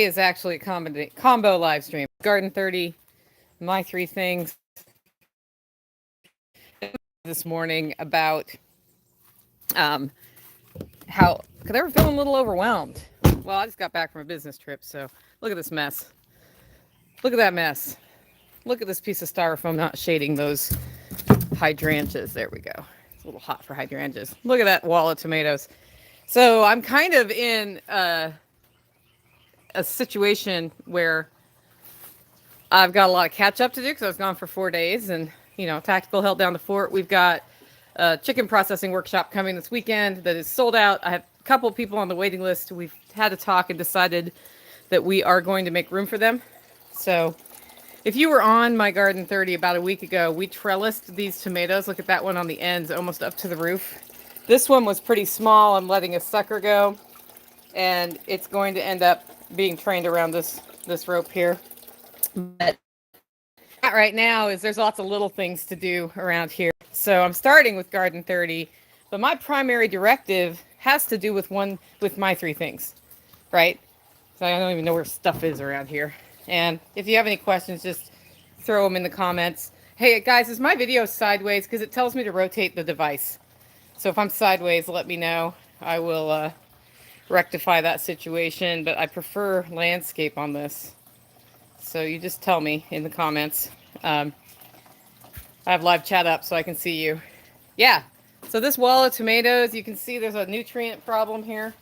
is actually a combo live stream. Garden30, my three things this morning about how, because they were feeling a little overwhelmed. Well, I just got back from a business trip, so look at this mess. Look at that mess. Look at this piece of styrofoam not shading those hydrangeas. There we go. It's a little hot for hydrangeas. Look at that wall of tomatoes. So I'm kind of in a situation where I've got a lot of catch up to do because I was gone for 4 days and, tactical held down the fort. We've got a chicken processing workshop coming this weekend that is sold out. I have a couple of people on the waiting list. We've had a talk and decided that we are going to make room for them. So if you were on my Garden30 about a week ago, we trellised these tomatoes. Look at that one on the ends, almost up to the roof. This one was pretty small. I'm letting a sucker go, and it's going to end up being trained around this rope here. But right now is there's lots of little things to do around here. So I'm starting with Garden30, but my primary directive has to do with my three things, right? So I don't even know where stuff is around here. And if you have any questions, just throw them in the comments. Hey guys, is my video sideways? Because it tells me to rotate the device. So if I'm sideways, let me know. I will rectify that situation, but I prefer landscape on this. So you just tell me in the comments. I have live chat up so I can see you. Yeah, so this wall of tomatoes, you can see there's a nutrient problem here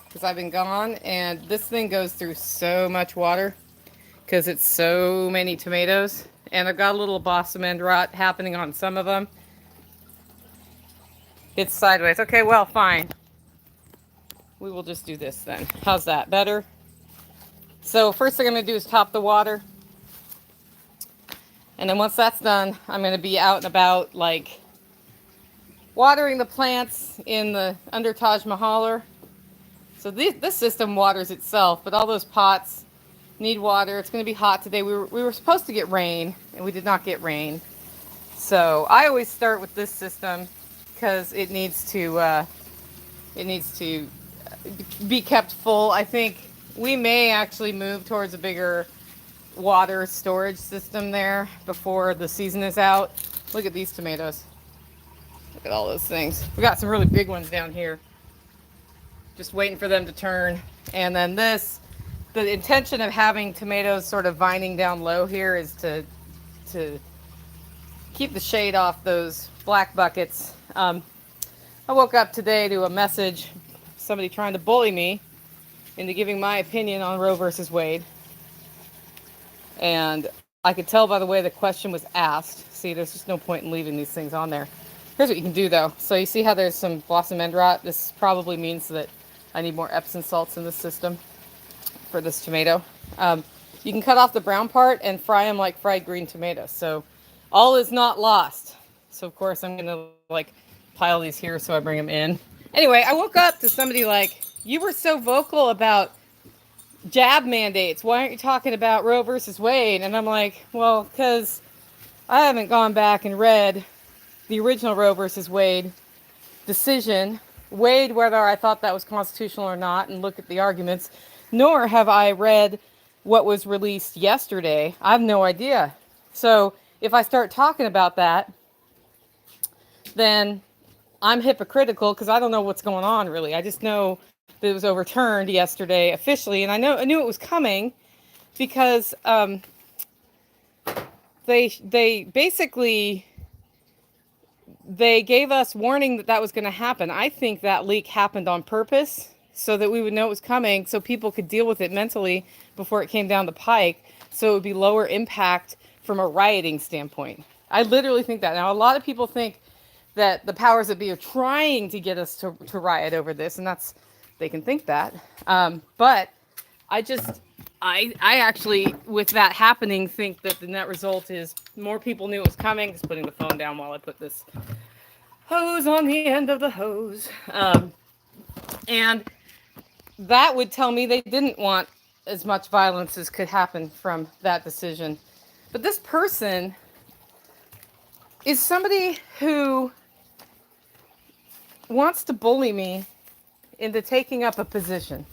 because I've been gone, and this thing goes through so much water because it's so many tomatoes, and I've got a little blossom end rot happening on some of them. It's sideways. Okay, well, fine. We will just do this then. How's that? Better? So first thing I'm going to do is top the water. And then once that's done, I'm going to be out and about, like, watering the plants in the under Taj Mahaler. So this system waters itself, but all those pots need water. It's going to be hot today. We were supposed to get rain, and we did not get rain. So I always start with this system because it needs to be kept full. I think we may actually move towards a bigger water storage system there before the season is out. Look at these tomatoes. Look at all those things. We got some really big ones down here. Just waiting for them to turn. And then the intention of having tomatoes sort of vining down low here is to keep the shade off those black buckets. I woke up today to a message, somebody trying to bully me into giving my opinion on Roe versus Wade. And I could tell by the way the question was asked. See, there's just no point in leaving these things on there. Here's what you can do, though. So you see how there's some blossom end rot? This probably means that I need more Epsom salts in the system for this tomato. You can cut off the brown part and fry them like fried green tomatoes. So all is not lost. So, of course, I'm going to, pile these here so I bring them in. Anyway, I woke up to somebody like, you were so vocal about jab mandates. Why aren't you talking about Roe versus Wade? And I'm like, well, because I haven't gone back and read the original Roe versus Wade decision, weighed whether I thought that was constitutional or not, and look at the arguments, nor have I read what was released yesterday. I have no idea. So if I start talking about that, then I'm hypocritical because I don't know what's going on, really. I just know that it was overturned yesterday officially, and I knew it was coming because they basically gave us warning that was going to happen. I think that leak happened on purpose so that we would know it was coming, so people could deal with it mentally before it came down the pike, so it would be lower impact from a rioting standpoint. I literally think that. Now, a lot of people think that the powers that be are trying to get us to riot over this, and they can think that. But I actually, with that happening, think that the net result is more people knew it was coming. Just putting the phone down while I put this hose on the end of the hose. And that would tell me they didn't want as much violence as could happen from that decision. But this person is somebody who wants to bully me into taking up a position.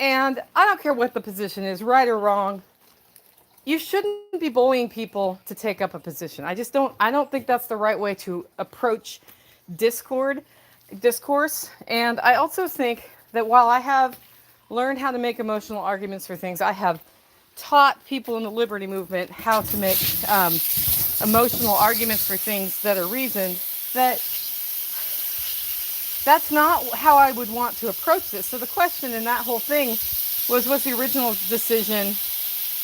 And I don't care what the position is, right or wrong. You shouldn't be bullying people to take up a position. I don't think that's the right way to approach discord discourse. And I also think that while I have learned how to make emotional arguments for things, I have taught people in the liberty movement how to make emotional arguments for things that are reasoned, that that's not how I would want to approach this. So the question in that whole thing was the original decision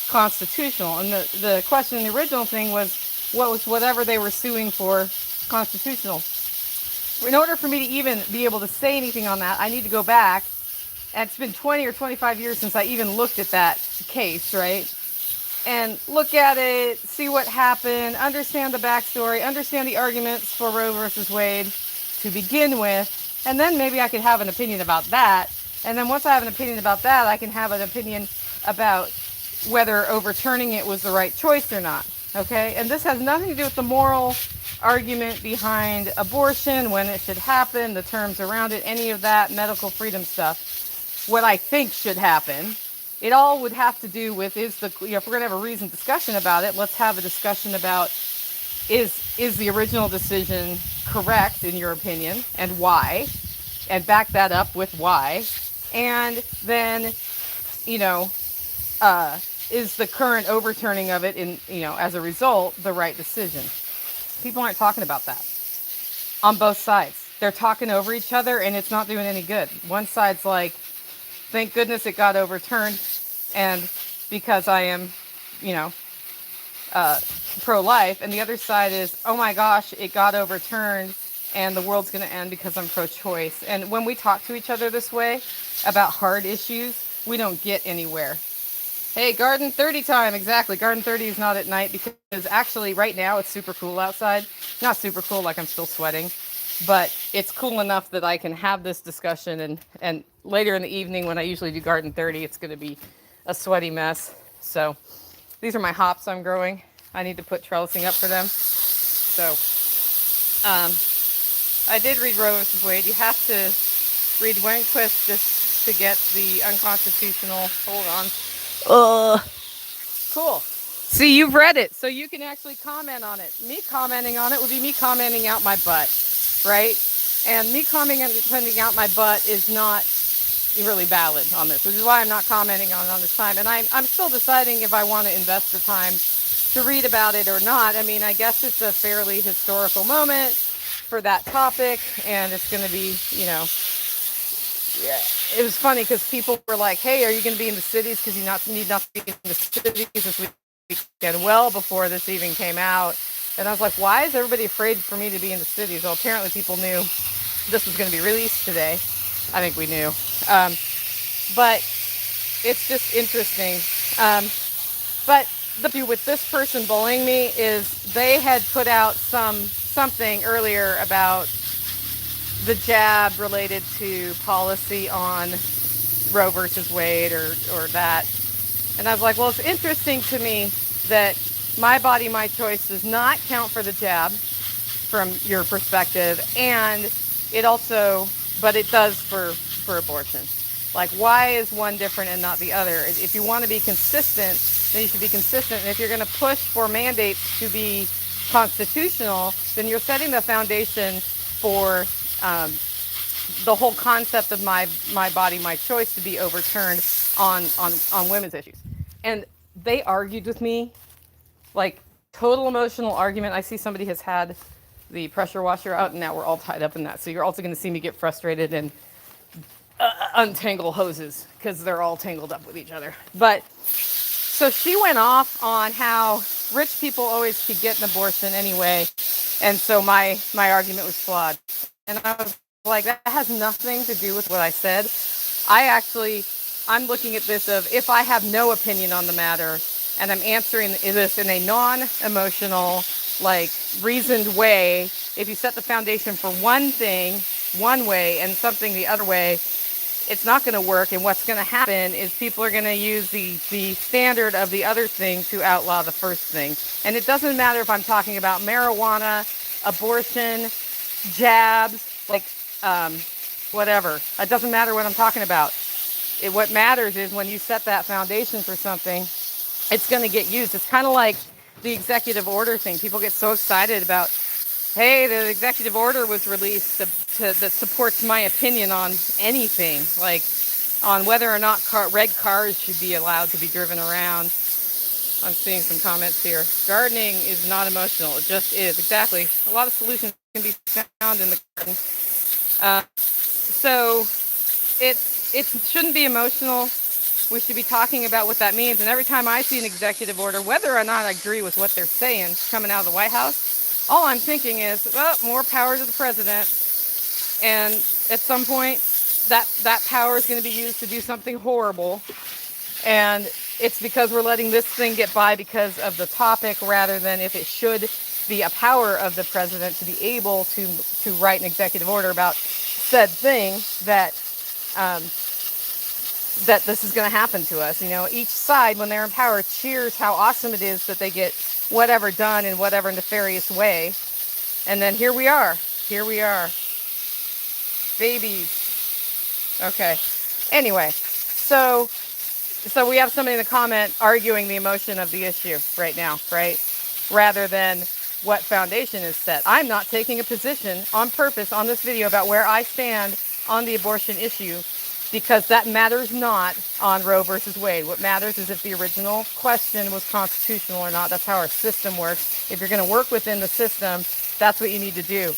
constitutional? And the question in the original thing was whatever they were suing for constitutional? In order for me to even be able to say anything on that, I need to go back. And it's been 20 or 25 years since I even looked at that case, right? And look at it, see what happened, understand the backstory, understand the arguments for Roe versus Wade to begin with, and then maybe I could have an opinion about that. And then once I have an opinion about that, I can have an opinion about whether overturning it was the right choice or not. Okay? And this has nothing to do with the moral argument behind abortion, when it should happen, the terms around it, any of that medical freedom stuff. What I think should happen. It all would have to do with if we're going to have a reasoned discussion about it, let's have a discussion about is the original decision correct in your opinion, and why, and back that up with why, and then is the current overturning of it as a result the right decision. People aren't talking about that on both sides. They're talking over each other, and it's not doing any good. One side's like, thank goodness it got overturned, and because I am, pro-life, and the other side is, oh my gosh, it got overturned, and the world's going to end because I'm pro-choice. And when we talk to each other this way about hard issues, we don't get anywhere. Hey, Garden30 time, exactly. Garden30 is not at night because actually right now it's super cool outside. Not super cool, like I'm still sweating, but it's cool enough that I can have this discussion, and later in the evening when I usually do Garden30, it's going to be a sweaty mess. So these are my hops I'm growing. I need to put trellising up for them. So I did read Roe versus Wade. You have to read Rehnquist just to get the unconstitutional. Hold on. Cool. See, you've read it, so you can actually comment on it. Me commenting on it would be me commenting out my butt, right? And me commenting out my butt is not really valid on this, which is why I'm not commenting on it on this time. And I'm still deciding if I want to invest the time to read about it or not. I mean, I guess it's a fairly historical moment for that topic, and it's going to be, it was funny because people were like, hey, are you going to be in the cities because you need not to be in the cities this weekend, well before this even came out. And I was like, why is everybody afraid for me to be in the cities? Well, apparently people knew this was going to be released today. I think we knew. But it's just interesting. But the issue with this person bullying me is they had put out something earlier about the jab related to policy on Roe versus Wade or that. And I was like, well, it's interesting to me that my body, my choice does not count for the jab from your perspective. And it also, but it does for abortion. Like, why is one different and not the other? If you want to be consistent, then you should be consistent. And if you're going to push for mandates to be constitutional, then you're setting the foundation for the whole concept of my body, my choice to be overturned on women's issues. And they argued with me, like total emotional argument. I see somebody has had the pressure washer out, and now we're all tied up in that. So you're also going to see me get frustrated and untangle hoses because they're all tangled up with each other. But so she went off on how rich people always could get an abortion anyway, and so my argument was flawed. And I was like, that has nothing to do with what I said. I'm looking at this of if I have no opinion on the matter and I'm answering this in a non-emotional, like reasoned way, if you set the foundation for one thing one way and something the other way, it's not going to work. And what's going to happen is people are going to use the standard of the other thing to outlaw the first thing. And it doesn't matter if I'm talking about marijuana, abortion, jabs, like whatever. It doesn't matter what I'm talking about. what matters is when you set that foundation for something, it's going to get used. It's kind of like the executive order thing. People get so excited about, hey, the executive order was released that supports my opinion on anything, like on whether or not red cars should be allowed to be driven around. I'm seeing some comments here. Gardening is not emotional. It just is. Exactly. A lot of solutions can be found in the garden. So it shouldn't be emotional. We should be talking about what that means. And every time I see an executive order, whether or not I agree with what they're saying coming out of the White House, all I'm thinking is, well, more power to the president. And at some point, that power is going to be used to do something horrible. And it's because we're letting this thing get by because of the topic rather than if it should be a power of the president to be able to write an executive order about said thing that that this is going to happen to us. You know, each side, when they're in power, cheers how awesome it is that they get whatever done in whatever nefarious way. And then here we are. Babies. Okay. Anyway, so we have somebody in the comment arguing the emotion of the issue right now, right? Rather than what foundation is set. I'm not taking a position on purpose on this video about where I stand on the abortion issue, because that matters not on Roe versus Wade. What matters is if the original question was constitutional or not. That's how our system works. If you're going to work within the system, that's what you need to do.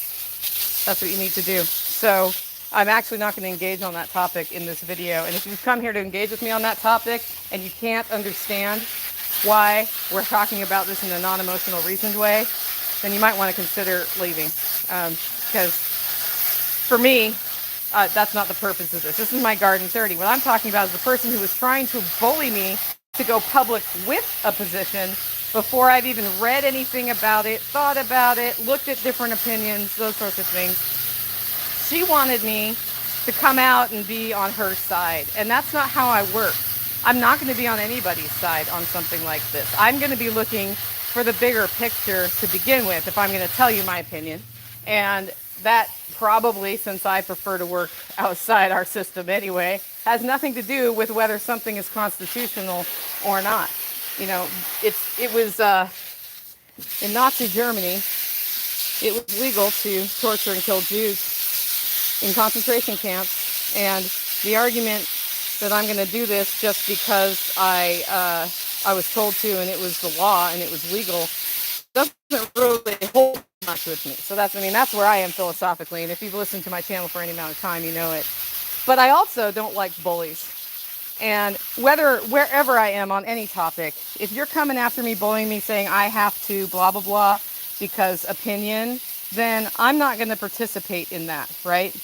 So I'm actually not going to engage on that topic in this video. And if you've come here to engage with me on that topic and you can't understand why we're talking about this in a non-emotional, reasoned way, then you might want to consider leaving. Because for me, that's not the purpose of this. This is my Garden30. What I'm talking about is the person who was trying to bully me to go public with a position before I've even read anything about it, thought about it, looked at different opinions, those sorts of things. She wanted me to come out and be on her side. And that's not how I work. I'm not going to be on anybody's side on something like this. I'm going to be looking for the bigger picture to begin with if I'm going to tell you my opinion. And that probably, since I prefer to work outside our system anyway, has nothing to do with whether something is constitutional or not. You know, it was in Nazi Germany, it was legal to torture and kill Jews in concentration camps. And the argument that I'm going to do this just because I was told to and it was the law and it was legal doesn't really hold much with me. So that's where I am philosophically. And if you've listened to my channel for any amount of time, you know it. But I also don't like bullies. And wherever I am on any topic, if you're coming after me, bullying me, saying I have to blah, blah, blah, because opinion, then I'm not going to participate in that, right?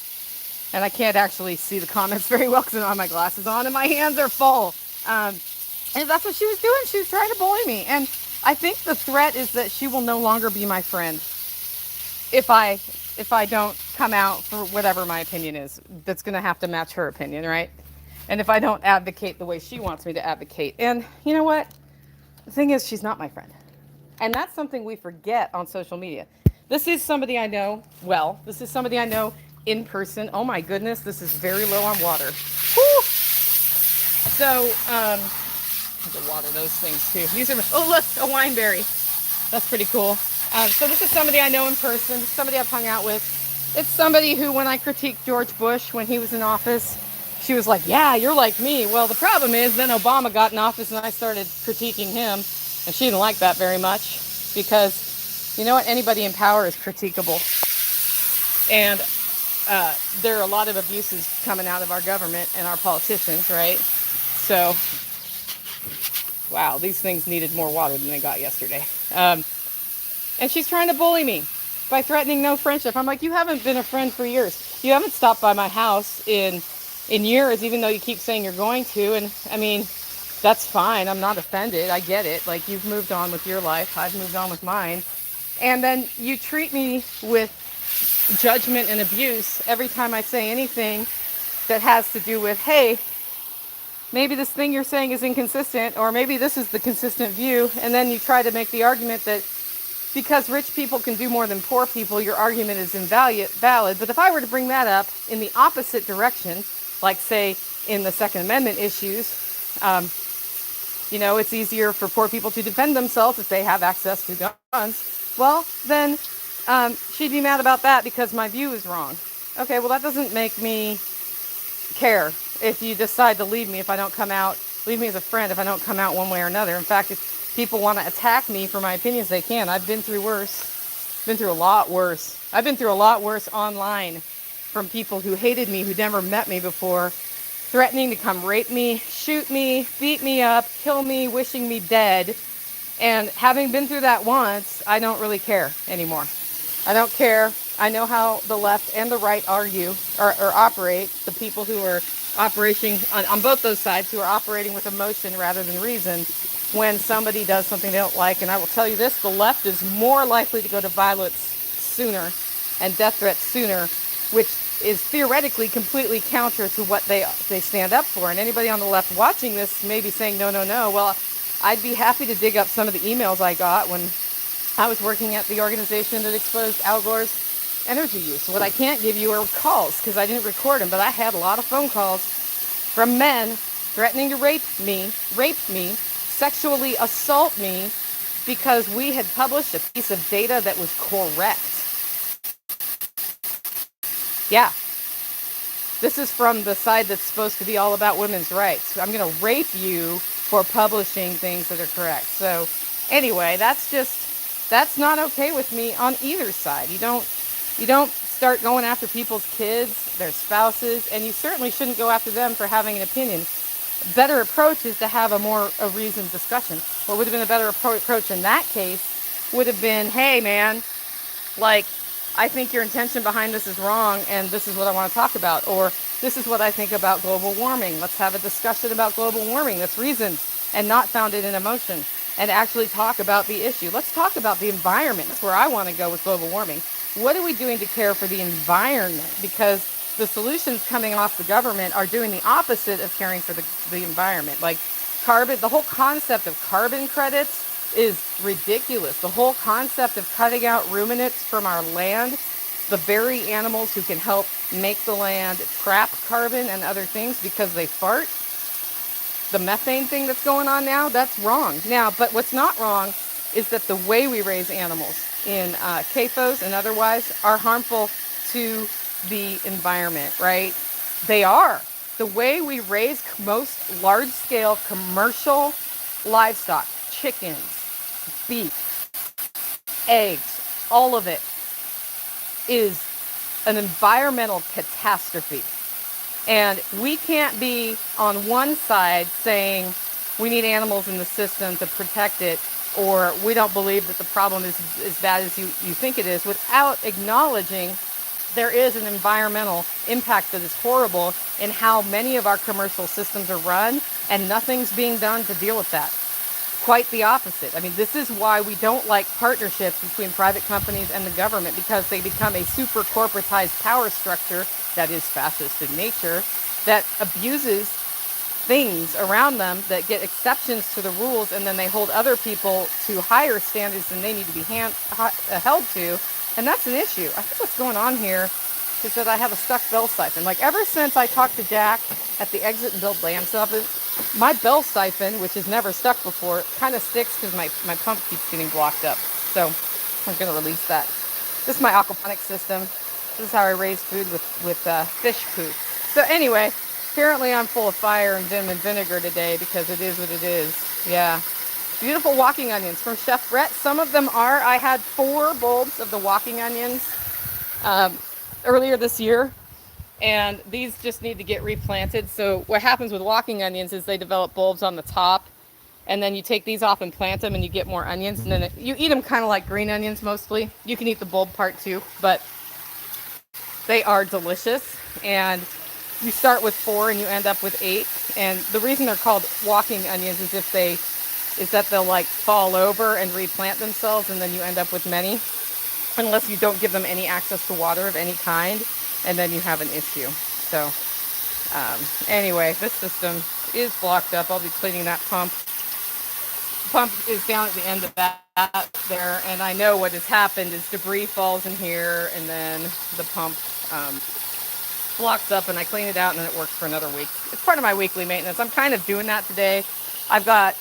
And I can't actually see the comments very well because I don't have my glasses on and my hands are full. And that's what she was doing. She was trying to bully me. And I think the threat is that she will no longer be my friend if I don't come out for whatever my opinion is. That's going to have to match her opinion, right? And if I don't advocate the way she wants me to advocate. And you know what? The thing is, she's not my friend. And that's something we forget on social media. This is somebody I know well. This is somebody I know in person. Oh my goodness, this is very low on water. Woo! So, I have to water those things too. These are, oh look, a wineberry. That's pretty cool. So this is somebody I know in person, somebody I've hung out with. It's somebody who, when I critiqued George Bush when he was in office, she was like, yeah, you're like me. Well, the problem is then Obama got in office and I started critiquing him, and she didn't like that very much because, you know what, anybody in power is critiquable. And there are a lot of abuses coming out of our government and our politicians, right? So, wow, these things needed more water than they got yesterday. And she's trying to bully me by threatening no friendship. I'm like, you haven't been a friend for years. You haven't stopped by my house in years, even though you keep saying you're going to. And I mean, that's fine. I'm not offended. I get it. Like, you've moved on with your life. I've moved on with mine. And then you treat me with judgment and abuse every time I say anything that has to do with, hey, maybe this thing you're saying is inconsistent, or maybe this is the consistent view. And then you try to make the argument that because rich people can do more than poor people, your argument is invalid. But if I were to bring that up in the opposite direction like say in the Second Amendment issues, it's easier for poor people to defend themselves if they have access to guns. Well, then she'd be mad about that because my view is wrong. Okay, well, that doesn't make me care if you decide to leave me if I don't come out, leave me as a friend if I don't come out one way or another. In fact, if people want to attack me for my opinions, they can. I've been through worse. Been through a lot worse. I've been through a lot worse online from people who hated me, who never met me before, threatening to come rape me, shoot me, beat me up, kill me, wishing me dead. And having been through that once, I don't really care anymore. I don't care. I know how the left and the right argue or operate. The people who are operating on both those sides, who are operating with emotion rather than reason, when somebody does something they don't like. And I will tell you this, the left is more likely to go to violence sooner and death threats sooner, which is theoretically completely counter to what they stand up for. And anybody on the left watching this may be saying, no, no, no. Well, I'd be happy to dig up some of the emails I got when I was working at the organization that exposed Al Gore's energy use. What I can't give you are calls because I didn't record them, but I had a lot of phone calls from men threatening to rape me, sexually assault me because we had published a piece of data that was correct. Yeah. This is from the side that's supposed to be all about women's rights. I'm going to rape you for publishing things that are correct. So anyway, that's not okay with me on either side. You don't start going after people's kids, their spouses, and you certainly shouldn't go after them for having an opinion. A better approach is to have a reasoned discussion. What would have been a better approach in that case would have been, hey man, like, I think your intention behind this is wrong, and this is what I want to talk about. Or this is what I think about global warming. Let's have a discussion about global warming that's reasoned and not founded in emotion, and actually talk about the issue. Let's talk about the environment. That's where I want to go with global warming. What are we doing to care for the environment? Because the solutions coming off the government are doing the opposite of caring for the environment. Like carbon, the whole concept of carbon credits is ridiculous. The whole concept of cutting out ruminants from our land, the very animals who can help make the land trap carbon and other things because they fart, the methane thing that's going on now, that's wrong. Now, but what's not wrong is that the way we raise animals in CAFOs and otherwise are harmful to the environment, right? They are. The way we raise most large-scale commercial livestock, chickens, beef, eggs, all of it is an environmental catastrophe. And we can't be on one side saying we need animals in the system to protect it, or we don't believe that the problem is as bad as you think it is, without acknowledging there is an environmental impact that is horrible in how many of our commercial systems are run, and nothing's being done to deal with that. Quite the opposite. I mean, this is why we don't like partnerships between private companies and the government, because they become a super corporatized power structure that is fascist in nature, that abuses things around them, that get exceptions to the rules, and then they hold other people to higher standards than they need to be held to. And that's an issue. I think what's going on here is that I have a stuck bell siphon. Like ever since I talked to Jack at the Exit and Build Land Summit, my bell siphon, which has never stuck before, kind of sticks because my pump keeps getting blocked up. So I'm going to release that. This is my aquaponics system. This is how I raise food with fish poop. So anyway, apparently I'm full of fire and vim and vinegar today because it is what it is. Yeah. Beautiful walking onions from Chef Brett. Some of them are. I had 4 bulbs of the walking onions earlier this year, and these just need to get replanted. So what happens with walking onions is they develop bulbs on the top, and then you take these off and plant them and you get more onions, and then you eat them kind of like green onions mostly. You can eat the bulb part too, but they are delicious. And you start with 4 and you end up with 8. And the reason they're called walking onions is that they'll like fall over and replant themselves, and then you end up with many, unless you don't give them any access to water of any kind, and then you have an issue. So anyway, this system is blocked up. I'll be cleaning that pump. The pump is down at the end of that there, and I know what has happened is debris falls in here, and then the pump blocks up and I clean it out and then it works for another week. It's part of my weekly maintenance. I'm kind of doing that today. I've got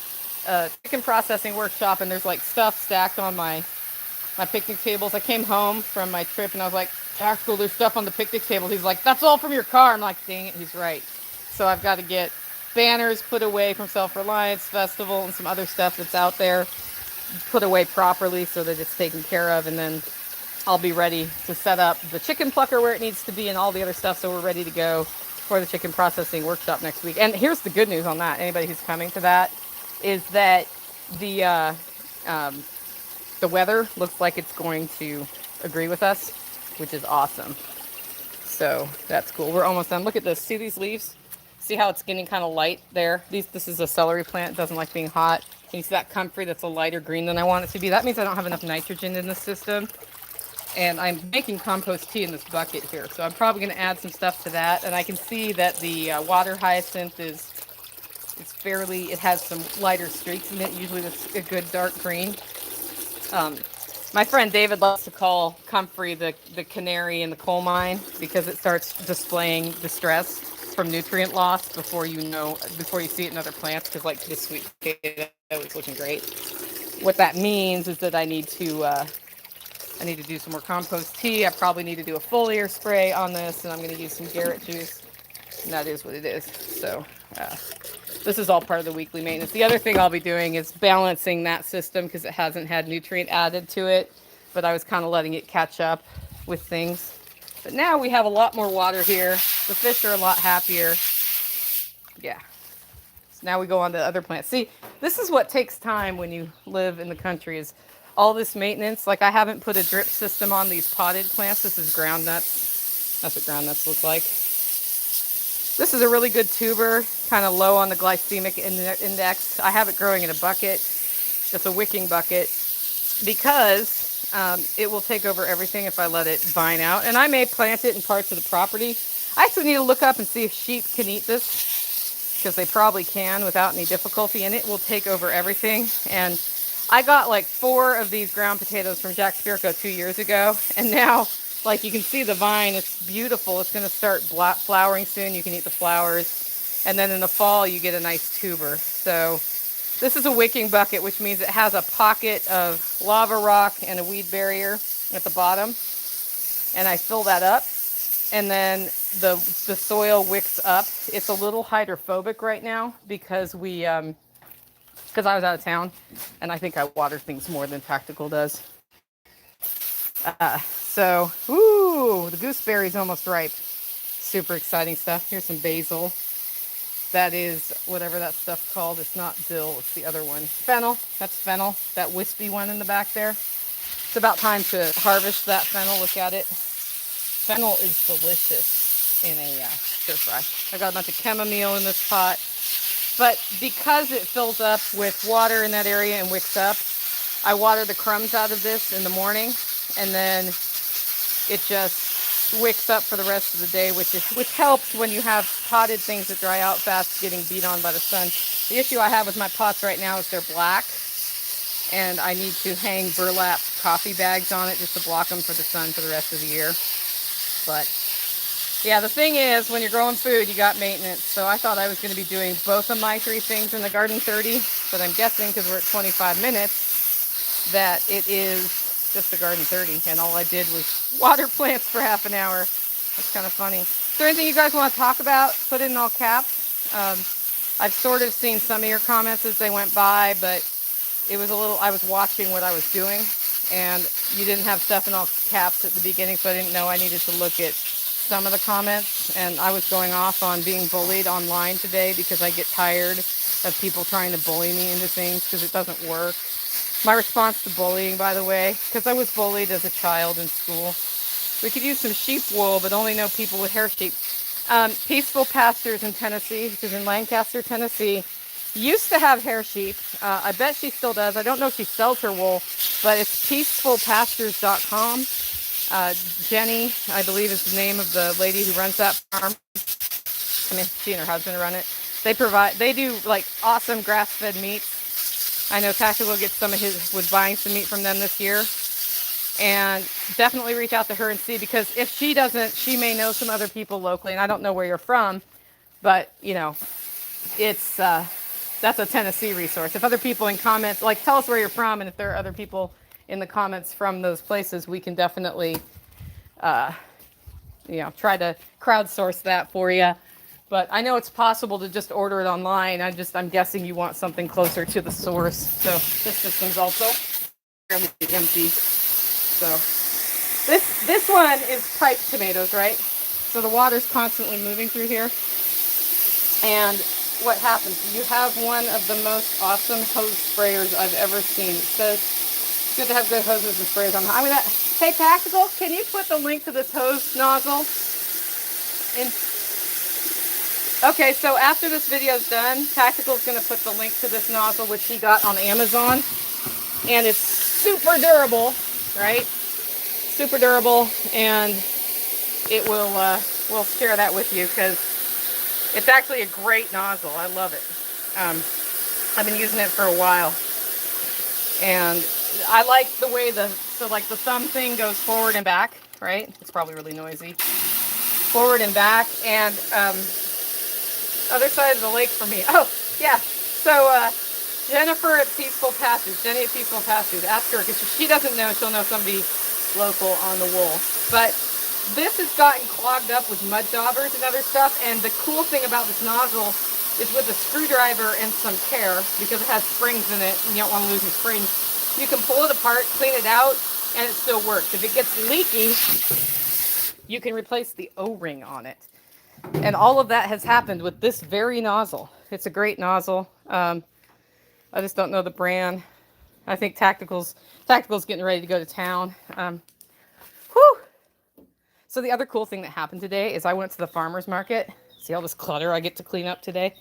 a chicken processing workshop and there's like stuff stacked on my picnic tables. I came home from my trip and I was like, Tactical, there's stuff on the picnic table. He's like, that's all from your car. I'm like, dang it, he's right. So I've got to get banners put away from Self-Reliance Festival and some other stuff that's out there put away properly so that it's taken care of, and then I'll be ready to set up the chicken plucker where it needs to be and all the other stuff, so we're ready to go for the chicken processing workshop next week. And here's the good news on that, anybody who's coming to that, is that the weather looks like it's going to agree with us, which is awesome. So that's cool. We're almost done. Look at this. See these leaves? See how it's getting kind of light there? This is a celery plant. It doesn't like being hot. Can you see that comfrey that's a lighter green than I want it to be? That means I don't have enough nitrogen in the system. And I'm making compost tea in this bucket here. So I'm probably going to add some stuff to that. And I can see that the water hyacinth it has some lighter streaks in it. Usually that's a good dark green. My friend David loves to call comfrey the canary in the coal mine because it starts displaying distress from nutrient loss before you see it in other plants, because like this sweet potato is looking great. What that means is that I need to do some more compost tea. I probably need to do a foliar spray on this, and I'm going to use some Garrett juice, and that is what it is. So this is all part of the weekly maintenance. The other thing I'll be doing is balancing that system because it hasn't had nutrient added to it, but I was kind of letting it catch up with things. But now we have a lot more water here. The fish are a lot happier. Yeah. So now we go on to other plants. See, this is what takes time when you live in the country, is all this maintenance. Like I haven't put a drip system on these potted plants. This is ground nuts. That's what ground nuts look like. This is a really good tuber, kind of low on the glycemic index. I have it growing in a bucket. It's a wicking bucket because it will take over everything if I let it vine out. And I may plant it in parts of the property. I actually need to look up and see if sheep can eat this, because they probably can without any difficulty, and it will take over everything. And I got like 4 of these ground potatoes from Jack Spirko 2 years ago, and now, like you can see the vine, it's beautiful. It's going to start flowering soon. You can eat the flowers. And then in the fall, you get a nice tuber. So this is a wicking bucket, which means it has a pocket of lava rock and a weed barrier at the bottom. And I fill that up. And then the soil wicks up. It's a little hydrophobic right now because I was out of town. And I think I water things more than Tactical does. The gooseberry's almost ripe. Super exciting stuff. Here's some basil. That is whatever that stuff's called. It's not dill, it's the other one. Fennel. That's fennel. That wispy one in the back there. It's about time to harvest that fennel. Look at it. Fennel is delicious in a stir fry. I got a bunch of chamomile in this pot. But because it fills up with water in that area and wicks up, I water the crumbs out of this in the morning, and then it just wicks up for the rest of the day, which helps when you have potted things that dry out fast getting beat on by the sun. The issue I have with my pots right now is they're black, and I need to hang burlap coffee bags on it just to block them for the sun for the rest of the year. But yeah, the thing is, when you're growing food, you got maintenance. So I thought I was going to be doing both of my 3 things in the Garden30, but I'm guessing because we're at 25 minutes that it is just the Garden30, and all I did was water plants for half an hour. That's kind of funny. Is there anything you guys want to talk about? Put it in all caps. I've sort of seen some of your comments as they went by, but I was watching what I was doing, and you didn't have stuff in all caps at the beginning, so I didn't know I needed to look at some of the comments. And I was going off on being bullied online today because I get tired of people trying to bully me into things because it doesn't work. My response to bullying, by the way, because I was bullied as a child in school. We could use some sheep wool, but only know people with hair sheep. Peaceful Pastures in Tennessee, which is in Lancaster, Tennessee, used to have hair sheep. I bet she still does. I don't know if she sells her wool, but it's peacefulpastures.com. Jenny, I believe, is the name of the lady who runs that farm. I mean, she and her husband run it. They do like awesome grass-fed meat. I know Tactical was buying some meat from them this year. And definitely reach out to her and see, because if she doesn't, she may know some other people locally. And I don't know where you're from, but you know, it's that's a Tennessee resource. If other people in comments, like, tell us where you're from, and if there are other people in the comments from those places, we can definitely you know, try to crowdsource that for you. But I know it's possible to just order it online. I'm guessing you want something closer to the source. So this system's also empty. So this one is piped tomatoes, right? So the water's constantly moving through here. And what happens? You have one of the most awesome hose sprayers I've ever seen. It says it's good to have good hoses and sprayers on. I'm gonna, hey Tactical, can you put the link to this hose nozzle in? Okay, so after this video is done, Tactical's gonna put the link to this nozzle, which he got on Amazon, and it's super durable, right? Super durable, and it will we'll share that with you because it's actually a great nozzle. I love it. I've been using it for a while, and I like the way like the thumb thing goes forward and back, right? It's probably really noisy. Forward and back, and other side of the lake for me. Oh yeah. So Jennifer at Peaceful Passage, Jenny at Peaceful Passage, ask her, because she doesn't know, she'll know somebody local on the wool. But this has gotten clogged up with mud daubers and other stuff, and the cool thing about this nozzle is with a screwdriver and some care, because it has springs in it and you don't want to lose your springs, you can pull it apart, clean it out, and it still works. If it gets leaky, you can replace the O-ring on it. And all of that has happened with this very nozzle. It's a great nozzle. I just don't know the brand. I think Tactical's getting ready to go to town. Whew. So the other cool thing that happened today is I went to the farmer's market. See all this clutter I get to clean up today?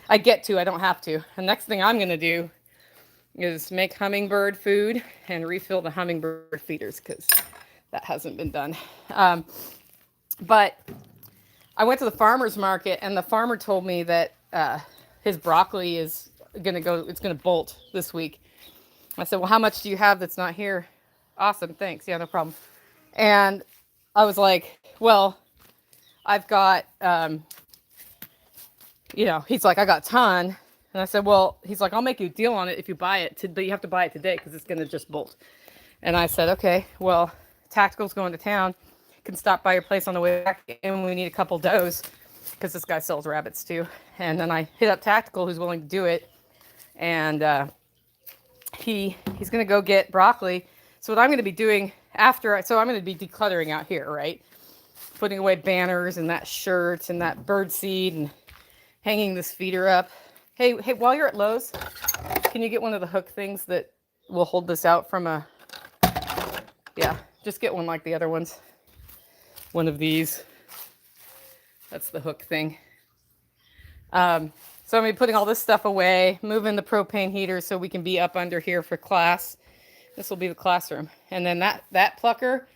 I don't have to. The next thing I'm going to do is make hummingbird food and refill the hummingbird feeders, because that hasn't been done. But I went to the farmer's market, and the farmer told me that his broccoli is going to bolt this week. I said, well, how much do you have that's not here? Awesome, thanks. Yeah, no problem. And I was like, well, I've got, he's like, I got a ton. And I said, well, he's like, I'll make you a deal on it if you buy it, but you have to buy it today because it's going to just bolt. And I said, okay, well, Tactical's going to town. Can stop by your place on the way back, and we need a couple doughs because this guy sells rabbits too. And then I hit up Tactical, who's willing to do it, and he's going to go get broccoli. So what I'm going to be doing I'm going to be decluttering out here, right? Putting away banners and that shirt and that bird seed and hanging this feeder up. Hey, while you're at Lowe's, can you get one of the hook things that will hold this out from just get one like the other ones. One of these. That's the hook thing. So I'm going to be putting all this stuff away, moving the propane heater so we can be up under here for class. This will be the classroom. And then that plucker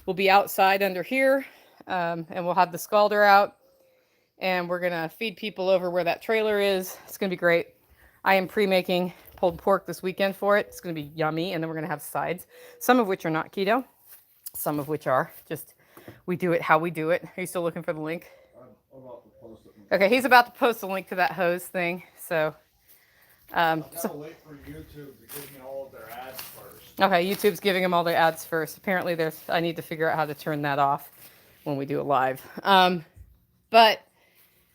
will be outside under here. And we'll have the scalder out. And we're going to feed people over where that trailer is. It's going to be great. I am pre-making pulled pork this weekend for it. It's going to be yummy. And then we're going to have sides, some of which are not keto, some of which are. Just we do it how we do it. Are you still looking for the link? I'm about to post it. Okay, he's about to post a link to that hose thing. So, I gotta wait for YouTube to give me all of their ads first. Okay, YouTube's giving them all their ads first. Apparently, I need to figure out how to turn that off when we do it live. But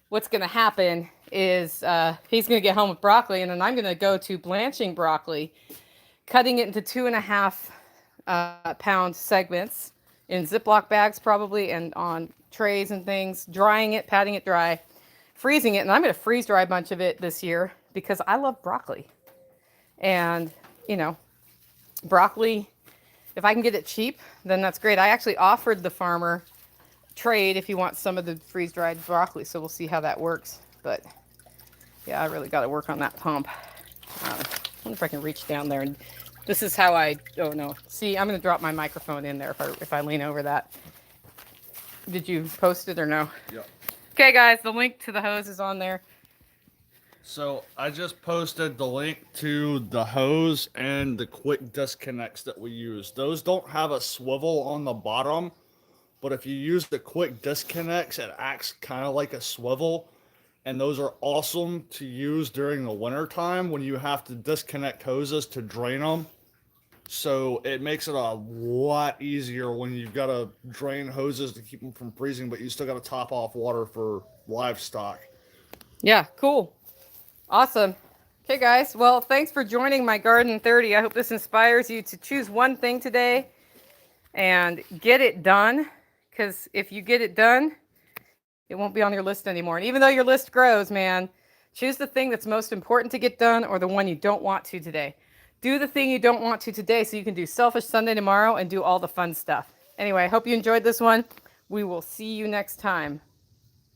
what's going to happen is he's going to get home with broccoli, and then I'm going to go to blanching broccoli, cutting it into 2.5 pound segments in Ziploc bags probably, and on trays and things, drying it, patting it dry, freezing it. And I'm going to freeze dry a bunch of it this year because I love broccoli. And, broccoli, if I can get it cheap, then that's great. I actually offered the farmer trade if he wants some of the freeze-dried broccoli, so we'll see how that works. But, yeah, I really got to work on that pump. I wonder if I can reach down there and... This is how oh no. See, I'm going to drop my microphone in there if I lean over that. Did you post it or no? Yep. Okay, guys, the link to the hose is on there. So I just posted the link to the hose and the quick disconnects that we use. Those don't have a swivel on the bottom, but if you use the quick disconnects, it acts kind of like a swivel. And those are awesome to use during the winter time when you have to disconnect hoses to drain them. So it makes it a lot easier when you've got to drain hoses to keep them from freezing, but you still got to top off water for livestock. Yeah, cool. Awesome. Okay, guys. Well, thanks for joining my Garden30. I hope this inspires you to choose one thing today and get it done. Because if you get it done, it won't be on your list anymore. And even though your list grows, man, choose the thing that's most important to get done or the one you don't want to today. Do the thing you don't want to today so you can do Selfish Sunday tomorrow and do all the fun stuff. Anyway, I hope you enjoyed this one. We will see you next time.